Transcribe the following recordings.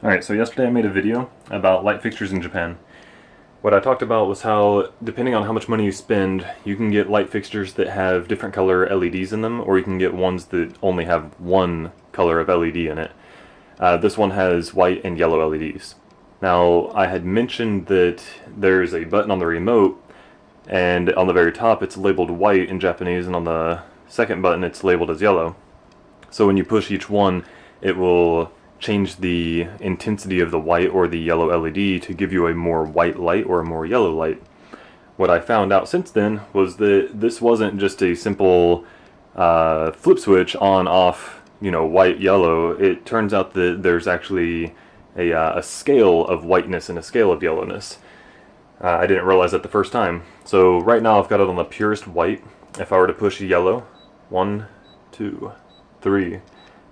Alright, so yesterday I made a video about light fixtures in Japan. What I talked about was how, depending on how much money you spend, you can get light fixtures that have different color LEDs in them, or you can get ones that only have one color of LED in it. This one has white and yellow LEDs. Now, I had mentioned that there's a button on the remote, and on the very top it's labeled white in Japanese, and on the second button it's labeled as yellow. So when you push each one, it will change the intensity of the white or the yellow LED to give you a more white light or a more yellow light. What I found out since then was that this wasn't just a simple flip switch on off, white yellow. It turns out that there's actually a scale of whiteness and a scale of yellowness. I didn't realize that the first time. So right now I've got it on the purest white. If I were to push yellow, 1, 2, 3,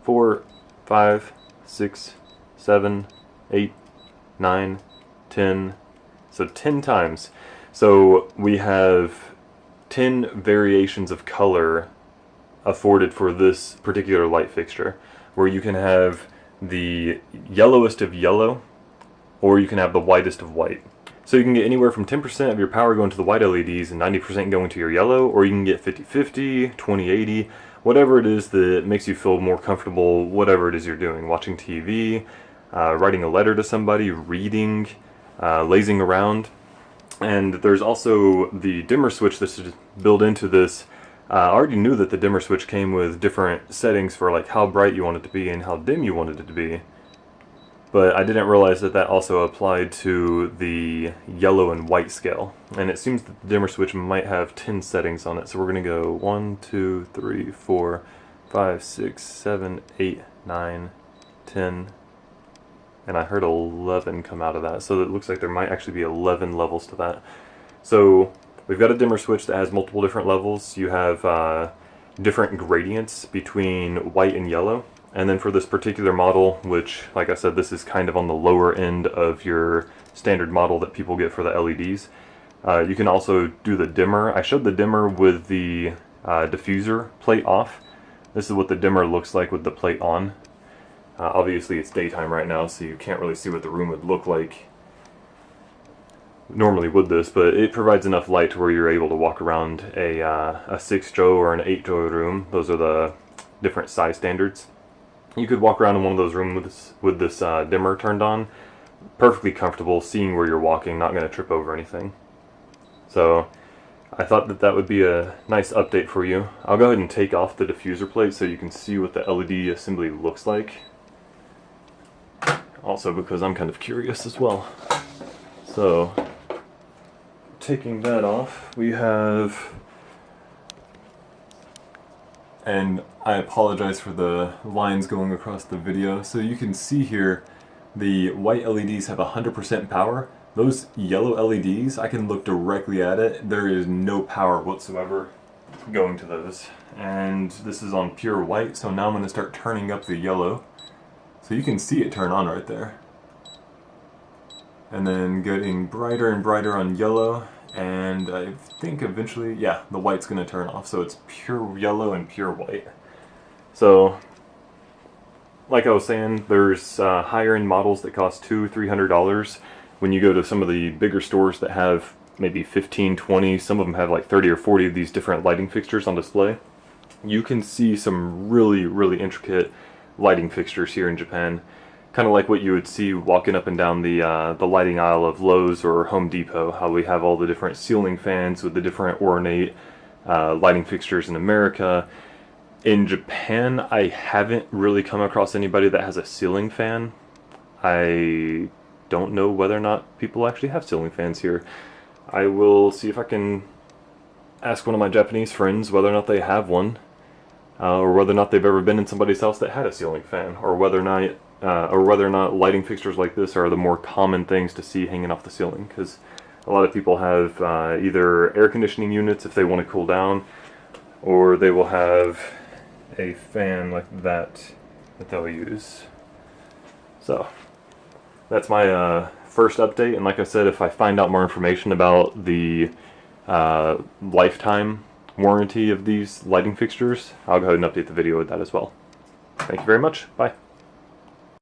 4, 5, 6, 7, 8, 9, 10, so 10 times. So we have 10 variations of color afforded for this particular light fixture, where you can have the yellowest of yellow, or you can have the whitest of white. So you can get anywhere from 10% of your power going to the white LEDs and 90% going to your yellow, or you can get 50-50, 20-80, whatever it is that makes you feel more comfortable, whatever it is you're doing. Watching TV, writing a letter to somebody, reading, lazing around. And there's also the dimmer switch that's built into this. I already knew that the dimmer switch came with different settings for like how bright you want it to be and how dim you wanted it to be. But I didn't realize that that also applied to the yellow and white scale. And it seems that the dimmer switch might have 10 settings on it. So we're going to go 1, 2, 3, 4, 5, 6, 7, 8, 9, 10. And I heard 11 come out of that. So it looks like there might actually be 11 levels to that. So we've got a dimmer switch that has multiple different levels. You have different gradients between white and yellow. And then for this particular model, which, like I said, this is kind of on the lower end of your standard model that people get for the LEDs, you can also do the dimmer. I showed the dimmer with the diffuser plate off. This is what the dimmer looks like with the plate on. Obviously it's daytime right now, so you can't really see what the room would look like normally with this, but it provides enough light to where you're able to walk around a 6-jo or an 8-jo room. Those are the different size standards. You could walk around in one of those rooms with this dimmer turned on, perfectly comfortable, seeing where you're walking, not going to trip over anything. So I thought that that would be a nice update for you. I'll go ahead and take off the diffuser plate so you can see what the LED assembly looks like. Also because I'm kind of curious as well. So taking that off, we have... And I apologize for the lines going across the video. So you can see here the white LEDs have 100% power. Those yellow LEDs, I can look directly at it. There is no power whatsoever going to those. And this is on pure white, so now I'm going to start turning up the yellow. So you can see it turn on right there. And then getting brighter and brighter on yellow. And I think eventually, yeah, the white's going to turn off, so it's pure yellow and pure white. So, like I was saying, there's higher end models that cost $200-300 when you go to some of the bigger stores that have maybe 15, 20, some of them have like 30 or 40 of these different lighting fixtures on display. You can see some really, really intricate lighting fixtures here in Japan. Kind of like what you would see walking up and down the lighting aisle of Lowe's or Home Depot, how we have all the different ceiling fans with the different ornate lighting fixtures in America. In Japan, I haven't really come across anybody that has a ceiling fan. I don't know whether or not people actually have ceiling fans here. I will see if I can ask one of my Japanese friends whether or not they have one, or whether or not they've ever been in somebody's house that had a ceiling fan, or whether or not lighting fixtures like this are the more common things to see hanging off the ceiling, because a lot of people have either air conditioning units if they want to cool down, or they will have a fan like that they'll use. So that's my first update, and like I said, if I find out more information about the lifetime warranty of these lighting fixtures, I'll go ahead and update the video with that as well. Thank you very much. Bye.